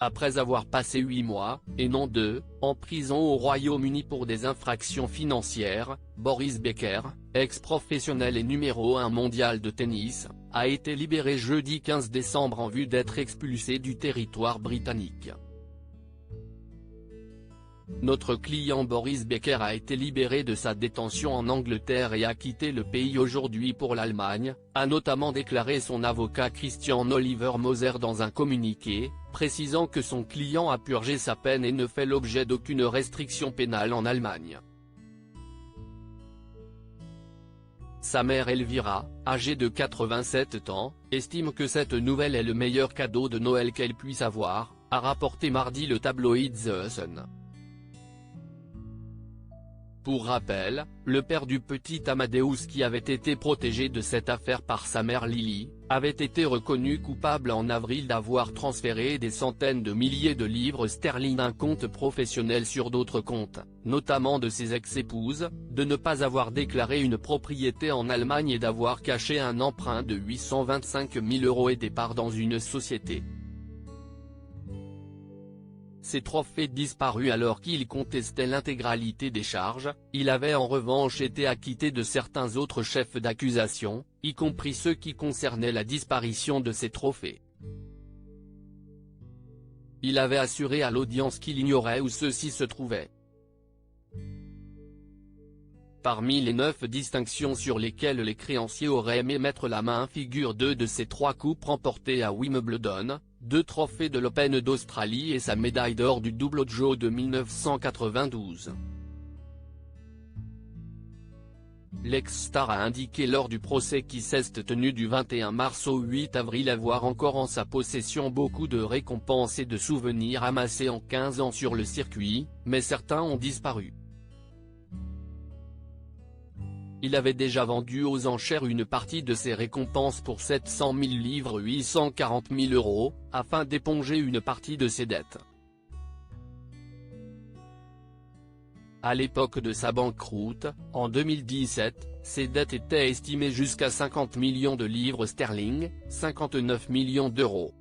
après avoir passé 8 mois, et non 2, en prison au Royaume-Uni pour des infractions financières. Boris Becker, ex-professionnel et numéro 1 mondial de tennis, a été libéré jeudi 15 décembre en vue d'être expulsé du territoire britannique. Notre client Boris Becker a été libéré de sa détention en Angleterre et a quitté le pays aujourd'hui pour l'Allemagne, a notamment déclaré son avocat Christian Oliver Moser dans un communiqué, précisant que son client a purgé sa peine et ne fait l'objet d'aucune restriction pénale en Allemagne. Sa mère Elvira, âgée de 87 ans, estime que cette nouvelle est le meilleur cadeau de Noël qu'elle puisse avoir, a rapporté mardi le tabloïd The Sun. Pour rappel, le père du petit Amadeus qui avait été protégé de cette affaire par sa mère Lily, avait été reconnu coupable en avril d'avoir transféré des centaines de milliers de livres sterling d'un compte professionnel sur d'autres comptes, notamment de ses ex-épouses, de ne pas avoir déclaré une propriété en Allemagne et d'avoir caché un emprunt de 825 000 € et des parts dans une société. Ces trophées disparus alors qu'il contestait l'intégralité des charges. Il avait en revanche été acquitté de certains autres chefs d'accusation, y compris ceux qui concernaient la disparition de ces trophées. Il avait assuré à l'audience qu'il ignorait où ceux-ci se trouvaient. Parmi les 9 distinctions sur lesquelles les créanciers auraient aimé mettre la main figurent 2 de ses 3 coupes remportées à Wimbledon, 2 trophées de l'Open d'Australie et sa médaille d'or du double Joe de 1992. L'ex-star a indiqué lors du procès qui s'est tenu du 21 mars au 8 avril avoir encore en sa possession beaucoup de récompenses et de souvenirs amassés en 15 ans sur le circuit, mais certains ont disparu. Il avait déjà vendu aux enchères une partie de ses récompenses pour 700 000 livres 840 000 €, afin d'éponger une partie de ses dettes. À l'époque de sa banqueroute, en 2017, ses dettes étaient estimées jusqu'à 50 millions de livres sterling, 59 millions d'euros.